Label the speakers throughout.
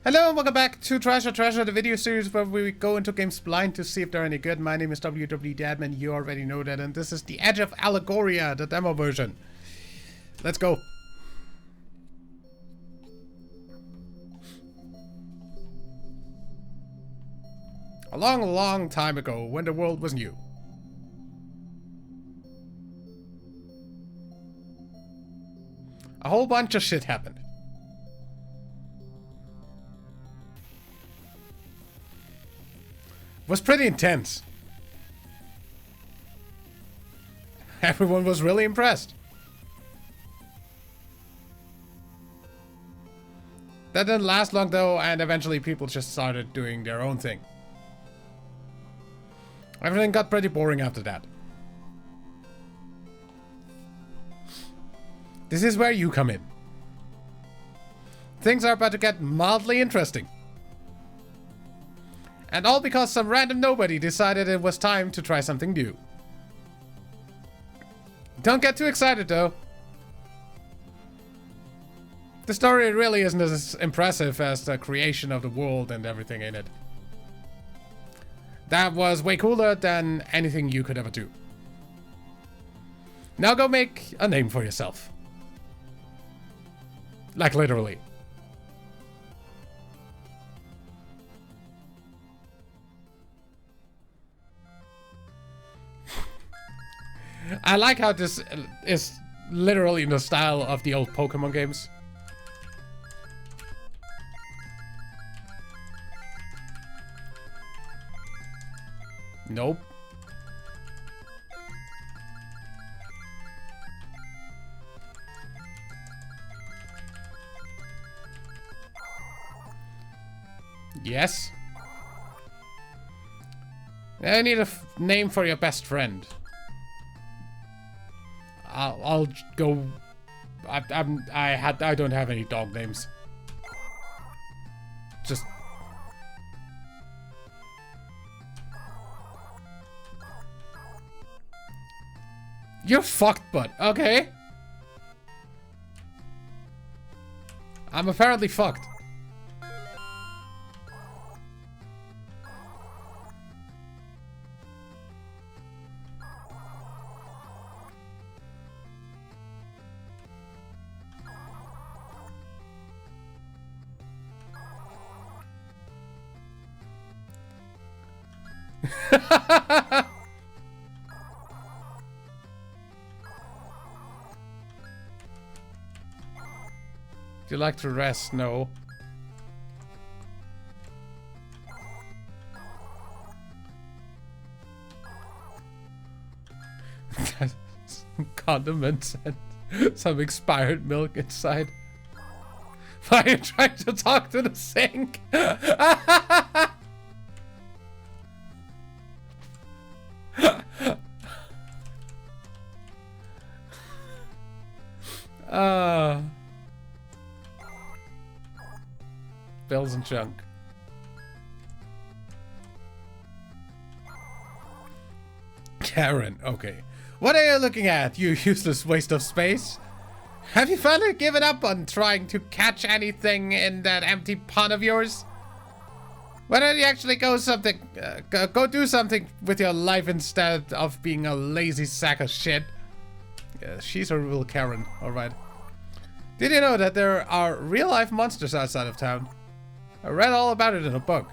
Speaker 1: Hello and welcome back to Treasure, the video series where we go into games blind to see if they're any good. My name is WWDadman, you already know that, and this is the Edge of Allegoria, the demo version. Let's go. A long, long time ago, when the world was new. A whole bunch of shit happened. Was pretty intense. Everyone was really impressed. That didn't last long though, and eventually people just started doing their own thing. Everything got pretty boring after that. This is where you come in. Things are about to get mildly interesting. And all because some random nobody decided it was time to try something new. Don't get too excited though. The story really isn't as impressive as the creation of the world and everything in it. That was way cooler than anything you could ever do. Now go make a name for yourself. Like literally. I like how this is literally in the style of the old Pokemon games. Nope. Yes. I need a name for your best friend. I'll go. I don't have any dog names. Just. You're fucked, bud. Okay. I'm apparently fucked. Do you like to rest? No. Some condiments and some expired milk inside. Why are you trying to talk to the sink? Bells and junk. Karen, okay. What are you looking at, you useless waste of space? Have you finally given up on trying to catch anything in that empty pond of yours? Why don't you actually go do something with your life instead of being a lazy sack of shit? Yeah, she's a real Karen, alright. Did you know that there are real-life monsters outside of town? I read all about it in a book.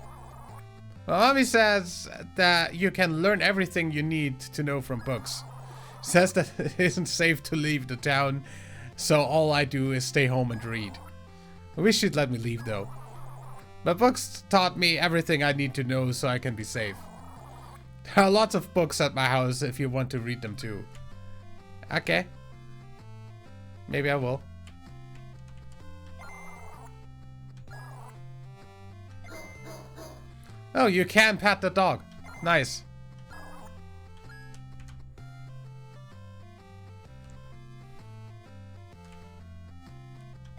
Speaker 1: My mommy says that you can learn everything you need to know from books. Says that it isn't safe to leave the town, so all I do is stay home and read. I wish she'd let me leave though. But books taught me everything I need to know so I can be safe. There are lots of books at my house if you want to read them too. Okay. Maybe I will. Oh, you can pat the dog. Nice.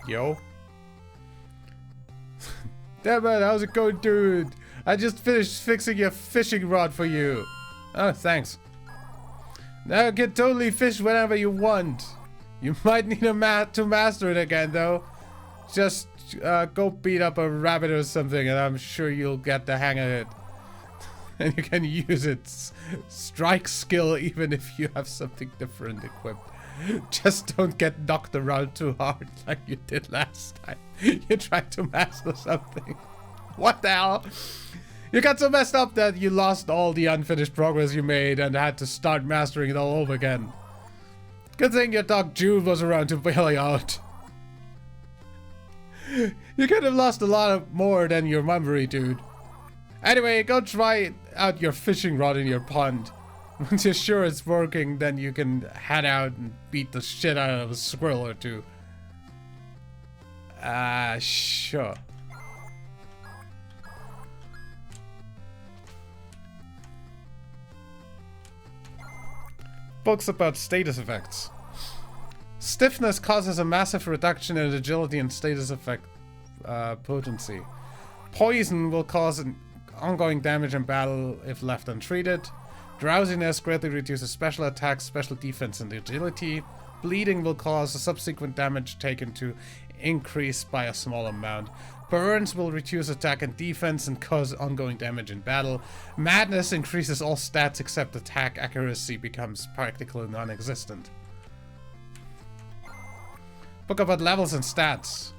Speaker 1: Yo. Damn it, how's it going, dude? I just finished fixing your fishing rod for you. Oh, thanks. Now you can totally fish whenever you want. You might need to master it again, though. Just go beat up a rabbit or something, and I'm sure you'll get the hang of it. And you can use its strike skill even if you have something different equipped. Just don't get knocked around too hard like you did last time. You tried to master something. What the hell? You got so messed up that you lost all the unfinished progress you made and had to start mastering it all over again. Good thing your dog Jude was around to bail you out. You could have lost a lot more than your memory, dude. Anyway, go try out your fishing rod in your pond. Once you're sure it's working, then you can head out and beat the shit out of a squirrel or two. Sure. Books about status effects. Stiffness causes a massive reduction in agility and status effect potency. Poison will cause an ongoing damage in battle if left untreated. Drowsiness greatly reduces special attacks, special defense, and agility. Bleeding will cause a subsequent damage taken to increase by a small amount. Burns will reduce attack and defense and cause ongoing damage in battle. Madness increases all stats except attack accuracy becomes practically non-existent. Book about levels and stats.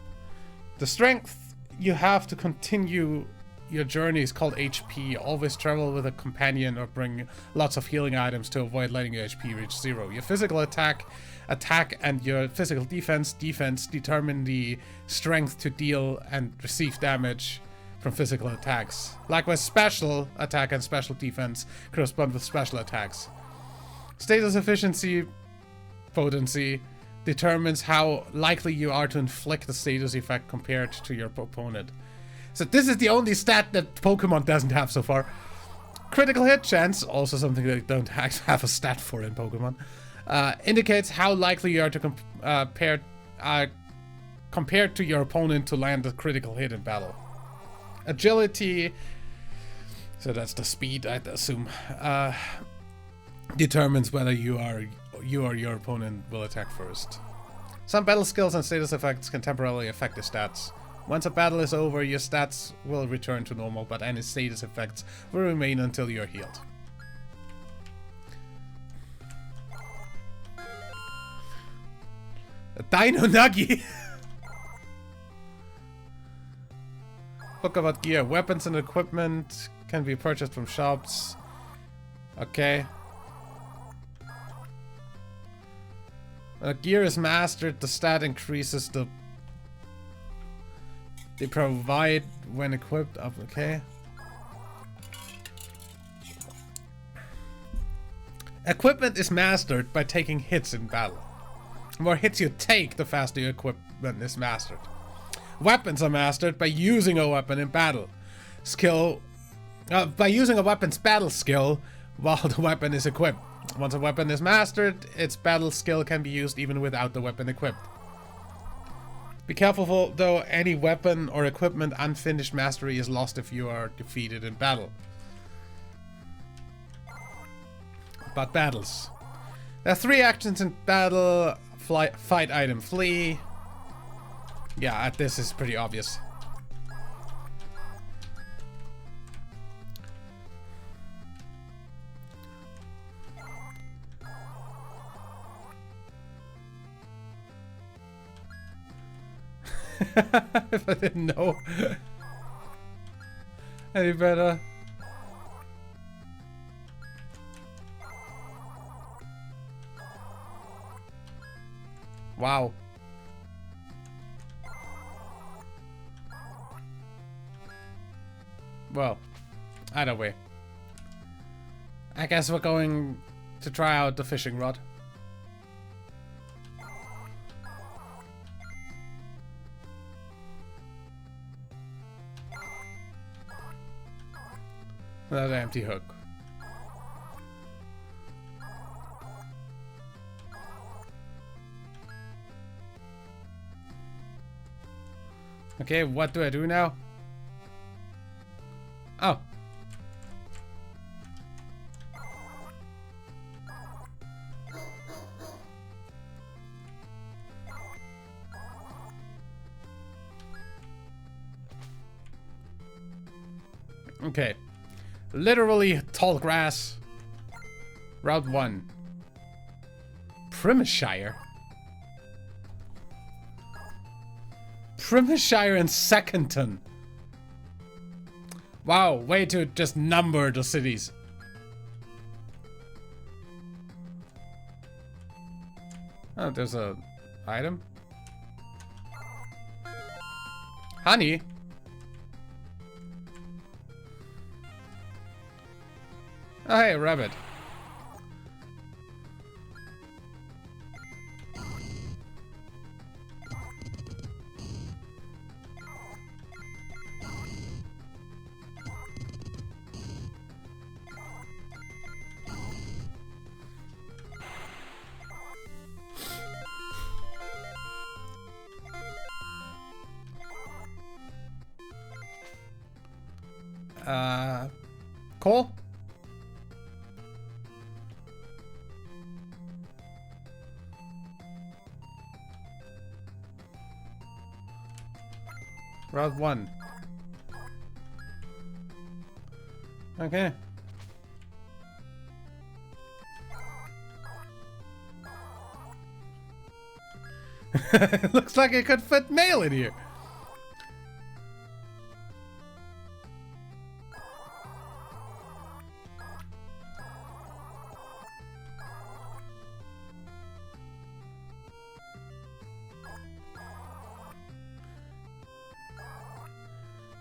Speaker 1: The strength you have to continue your journey is called HP. Always travel with a companion or bring lots of healing items to avoid letting your HP reach 0. Your physical attack, and your physical defense determine the strength to deal and receive damage from physical attacks. Likewise, special attack and special defense correspond with special attacks. Status efficiency, potency, determines how likely you are to inflict a status effect compared to your opponent. So this is the only stat that Pokemon doesn't have so far. Critical hit chance, also something they don't have a stat for in Pokemon, indicates how likely you are to compared to your opponent to land a critical hit in battle. Agility, so that's the speed, I'd assume, determines whether you or your opponent will attack first. Some battle skills and status effects can temporarily affect your stats. Once a battle is over, your stats will return to normal, but any status effects will remain until you're healed. A Dino Nuggy! Book about gear. Weapons and equipment can be purchased from shops. Okay. When a gear is mastered, the stat increases they provide when equipped up, okay. Equipment is mastered by taking hits in battle. The more hits you take, the faster your equipment is mastered. Weapons are mastered by using a weapon in battle. By using a weapon's battle skill while the weapon is equipped. Once a weapon is mastered, its battle skill can be used even without the weapon equipped. Be careful though, any weapon or equipment unfinished mastery is lost if you are defeated in battle. About battles. There are 3 actions in battle. Fight item, flee. Yeah, this is pretty obvious. If I didn't know any better. Wow. Well, either way. I guess we're going to try out the fishing rod. Another empty hook. Okay, what do I do now? Oh. Okay. Literally tall grass. Route 1. Primishire. Primishire and Secondton. Wow, way to just number the cities. Oh, there's a item. Honey. Oh, hey, rabbit. Cole? Route 1. Okay. Looks like it could fit mail in here.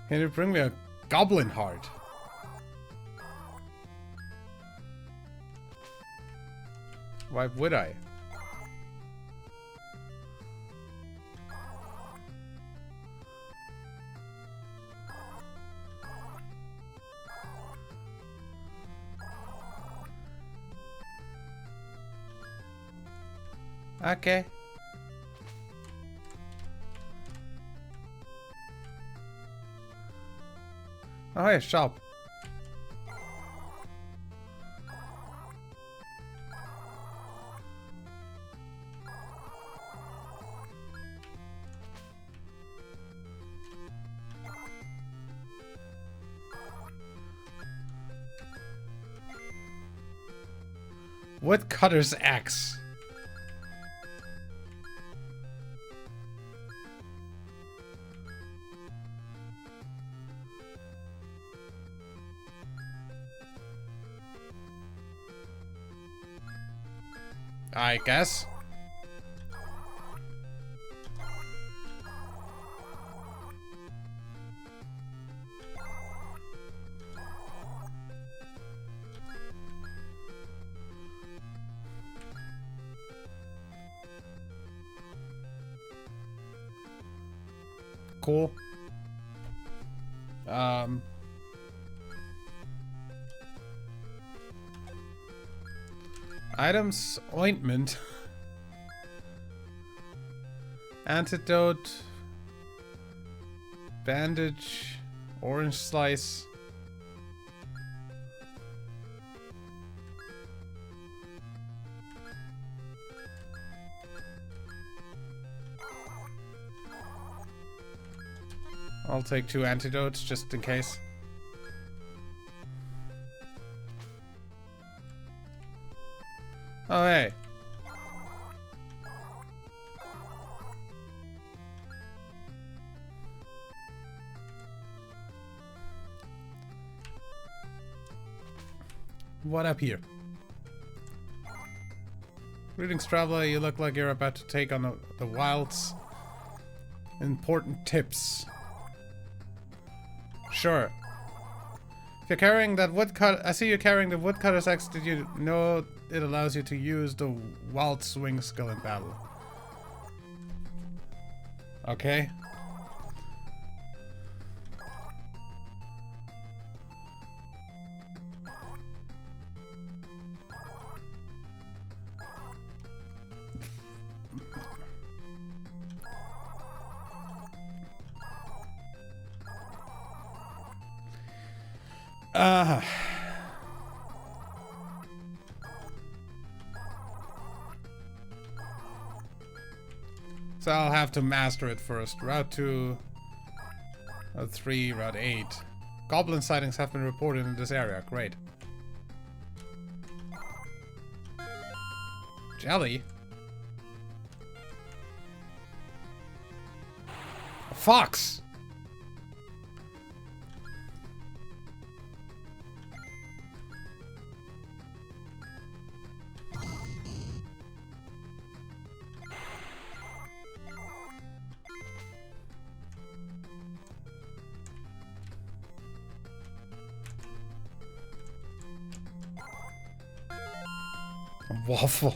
Speaker 1: Can you bring me a goblin heart? Why would I? Okay. Oh, hey, shop. Woodcutter's axe. I guess. Cool. Items, ointment, antidote, bandage, orange slice. I'll take 2 antidotes just in case. Oh, hey. What up here? Greetings, traveler. You look like you're about to take on the wilds. Important tips. Sure. If you're carrying that woodcut, I see you're carrying the woodcutter's axe. Did you know it allows you to use the wild swing skill in battle? Okay. So I'll have to master it first. Route 2. Route 3, Route 8. Goblin sightings have been reported in this area. Great. Jelly? A fox! A waffle.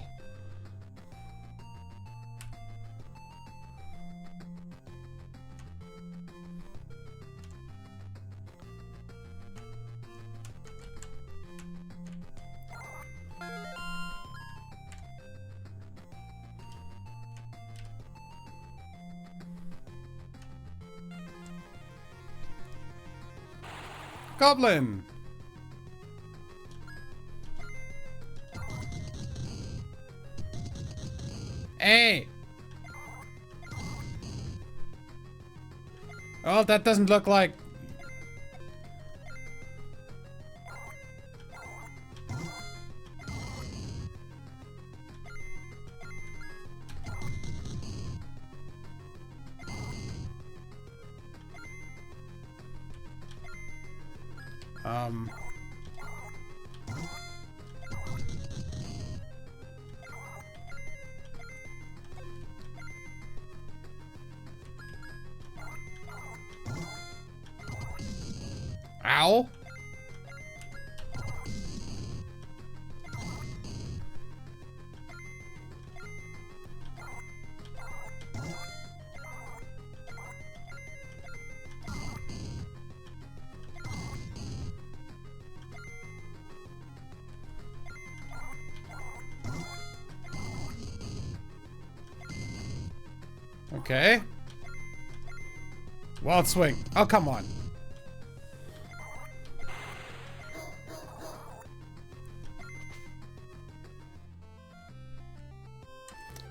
Speaker 1: Goblin! Hey! Oh, that doesn't look like... Ow! Okay. Wild swing. Oh, come on.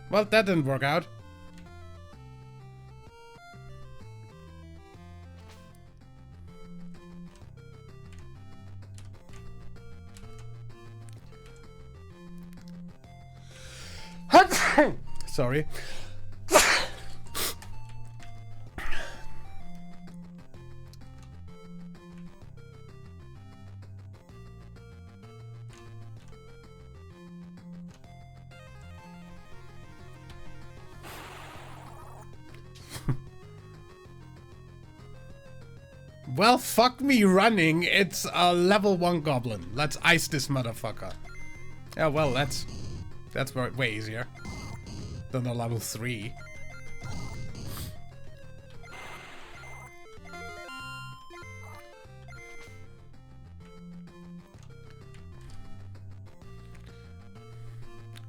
Speaker 1: Well, that didn't work out. Sorry. Well, fuck me running. It's a level 1 goblin. Let's ice this motherfucker. Yeah, well, that's way easier than a level 3.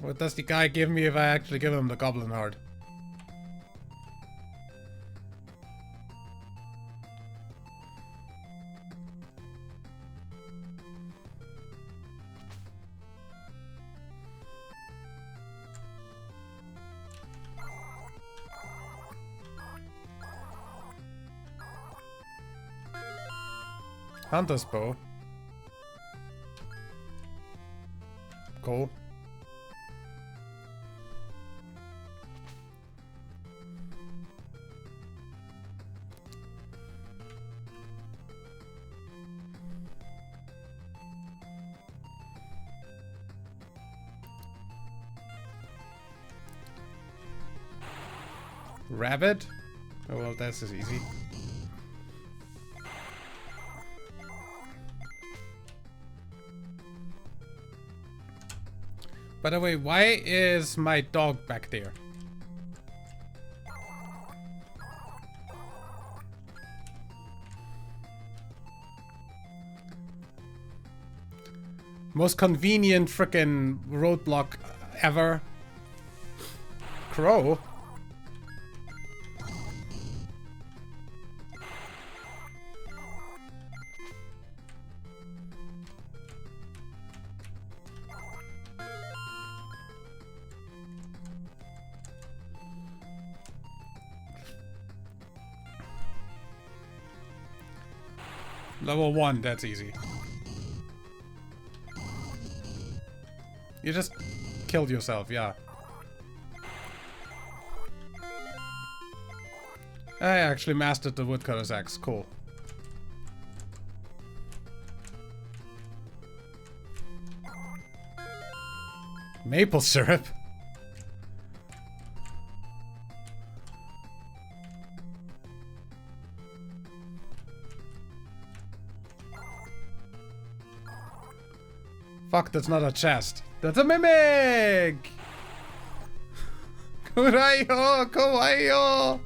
Speaker 1: What does the guy give me if I actually give him the goblin heart? Hunter's bow. Cool. Rabbit? Oh well, this is easy. By the way, why is my dog back there? Most convenient frickin' roadblock ever. Crow? Level 1, that's easy. You just killed yourself, yeah. I actually mastered the woodcutter's axe, cool. Maple syrup? Fuck, that's not a chest. That's a mimic! Kuraiyo! Kawaiyo!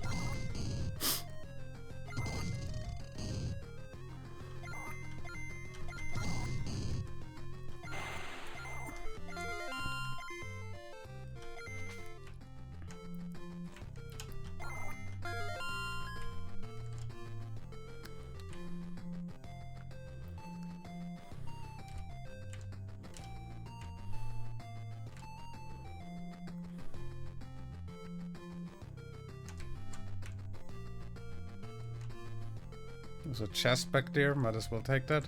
Speaker 1: There's a chest back there, might as well take that.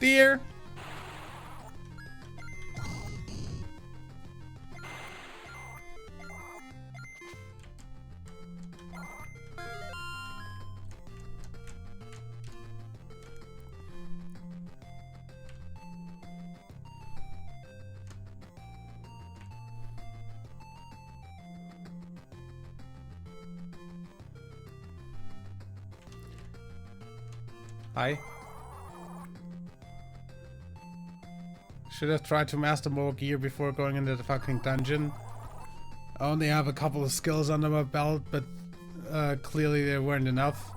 Speaker 1: Deer! Hi. Should have tried to master more gear before going into the fucking dungeon. I only have a couple of skills under my belt, but clearly they weren't enough.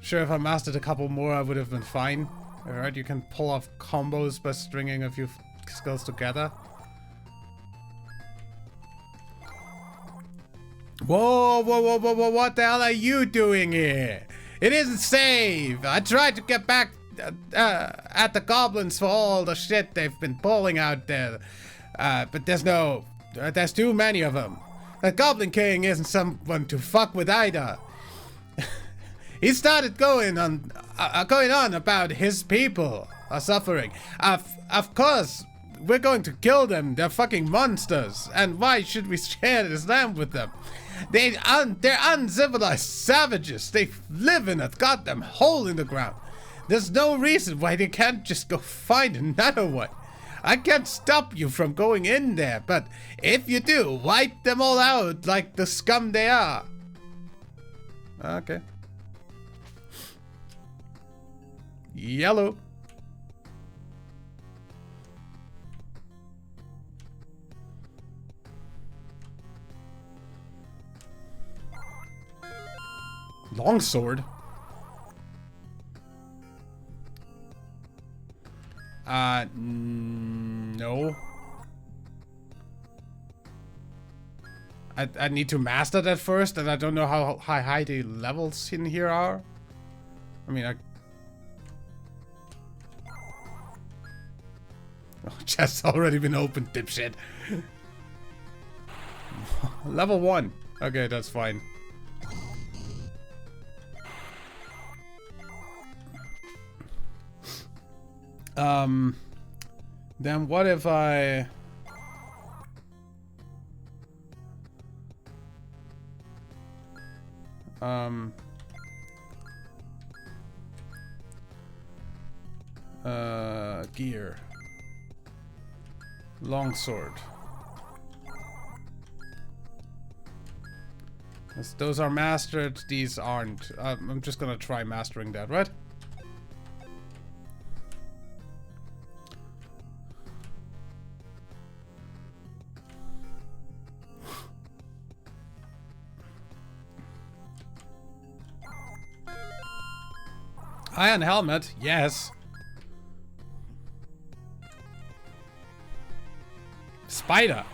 Speaker 1: Sure, if I mastered a couple more, I would have been fine. Alright, you can pull off combos by stringing a few skills together. Whoa, whoa, whoa, whoa, whoa, what the hell are you doing here? It isn't safe! I tried to get back at the goblins for all the shit they've been pulling out there. But there's too many of them. The Goblin King isn't someone to fuck with either. He started going on about his people are suffering. Of course, we're going to kill them. They're fucking monsters. And why should we share this land with them? They're uncivilized savages. They live in a goddamn hole in the ground. There's no reason why they can't just go find another one. I can't stop you from going in there, but if you do, wipe them all out like the scum they are. Okay. Yellow. Longsword? No. I need to master that first, and I don't know how high the levels in here are. I mean, oh, chest's already been opened, dipshit. Level 1. Okay, that's fine. Then what if I... Gear. Longsword. Those are mastered, these aren't. I'm just gonna try mastering that, right? Iron helmet, yes. Spider.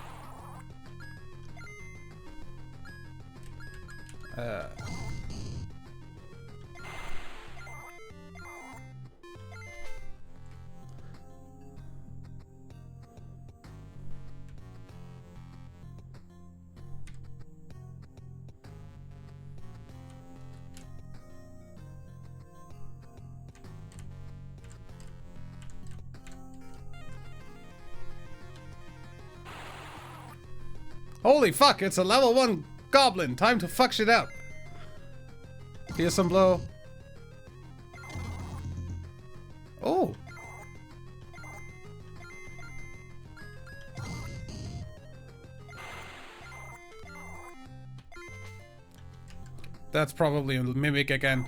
Speaker 1: Holy fuck, it's a level 1 goblin. Time to fuck shit up. Here's some blow. Oh. That's probably a mimic again.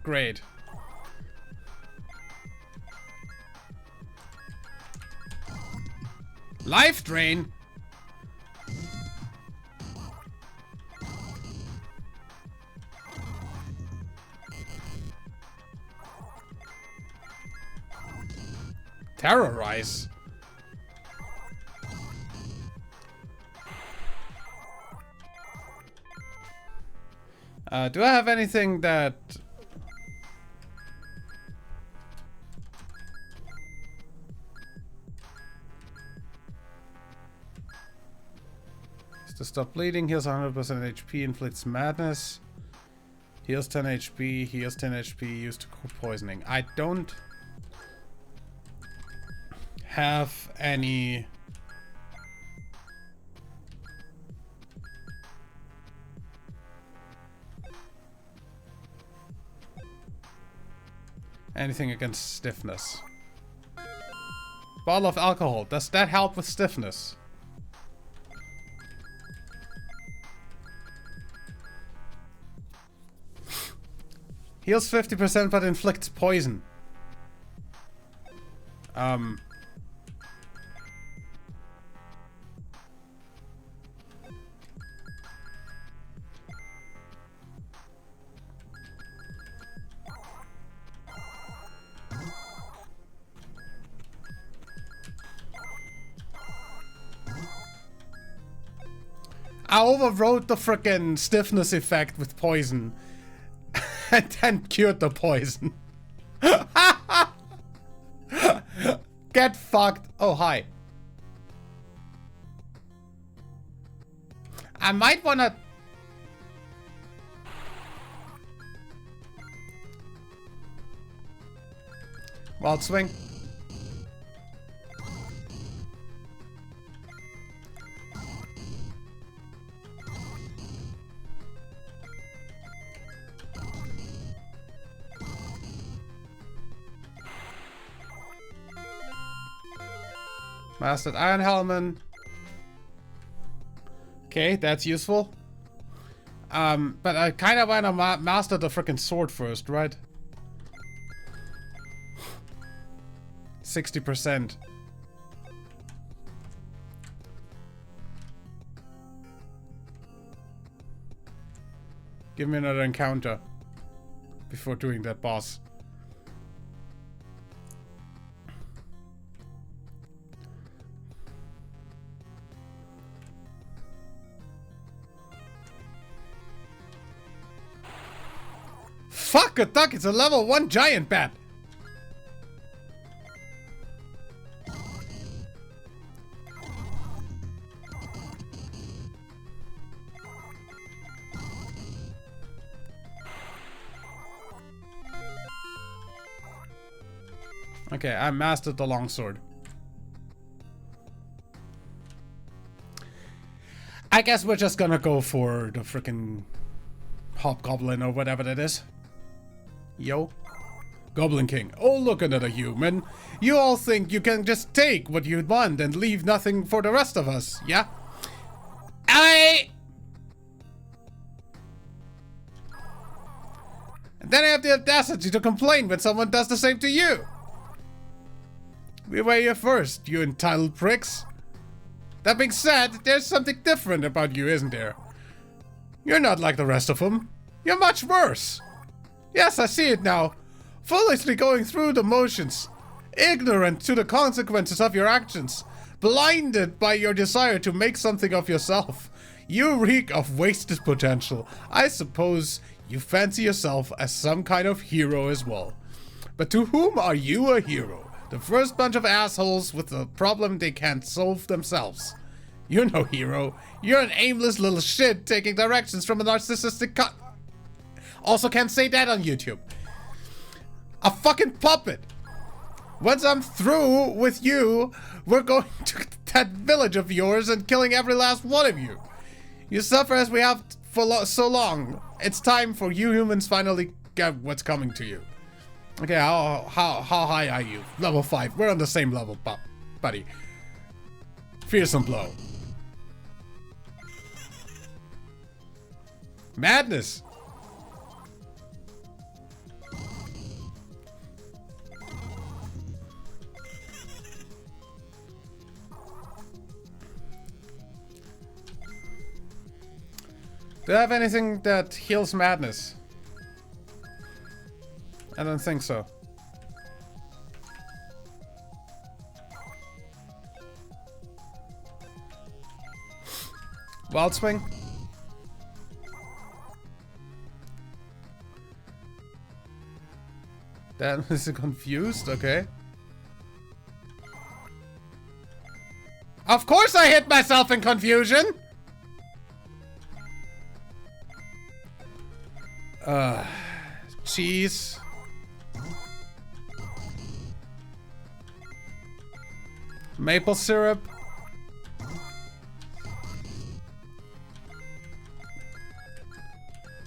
Speaker 1: Great. Life drain. Terrorize. Do I have anything that... to stop bleeding, heals 100% HP, inflicts madness. Heals 10 HP, heals 10 HP, used to cool poisoning. I don't have any... anything against stiffness. Bottle of alcohol, does that help with stiffness? Heals 50% but inflicts poison. I overrode the frickin' stiffness effect with poison. And then cured the poison. Get fucked. Oh, hi. I might wanna... Wild swing. Mastered Iron Helmet. Okay, that's useful. But I kind of want to master the freaking sword first, right? 60%. Give me another encounter before doing that boss. Fuck a duck, it's a level 1 giant bat. Okay, I mastered the longsword. I guess we're just gonna go for the frickin' hobgoblin or whatever that is. Yo. Goblin King. Oh, look, another human. You all think you can just take what you want and leave nothing for the rest of us, yeah? And then I have the audacity to complain when someone does the same to you. We were here first, you entitled pricks. That being said, there's something different about you, isn't there? You're not like the rest of them. You're much worse. Yes, I see it now. Foolishly going through the motions. Ignorant to the consequences of your actions. Blinded by your desire to make something of yourself. You reek of wasted potential. I suppose you fancy yourself as some kind of hero as well. But to whom are you a hero? The first bunch of assholes with a problem they can't solve themselves. You're no hero. You're an aimless little shit taking directions from a narcissistic Also can't say that on YouTube. A fucking puppet. Once I'm through with you, we're going to that village of yours and killing every last one of you. You suffer as we have for so long. It's time for you humans finally get what's coming to you. Okay, how high are you? Level 5. We're on the same level, buddy. Fearsome blow. Madness. Do I have anything that heals madness? I don't think so. Wild swing? That is confused, okay. Of course I hit myself in confusion! Cheese. Maple syrup.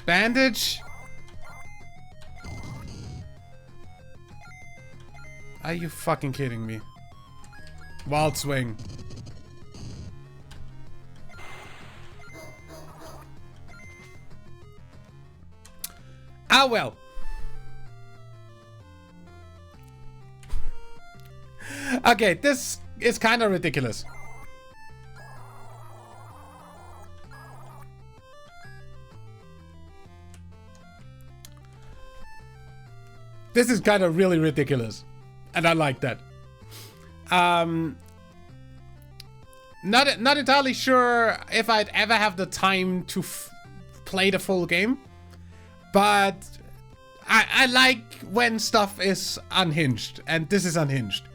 Speaker 1: Bandage. Are you fucking kidding me? Wild swing. Ah, well. Okay, this is kind of ridiculous. This is kind of really ridiculous. And I like that. Not entirely sure if I'd ever have the time to play the full game. But I like when stuff is unhinged. And this is unhinged.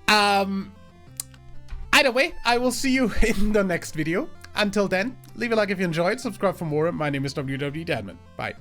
Speaker 1: Either way, I will see you in the next video. Until then, leave a like if you enjoyed. Subscribe for more. My name is WWDadman. Bye.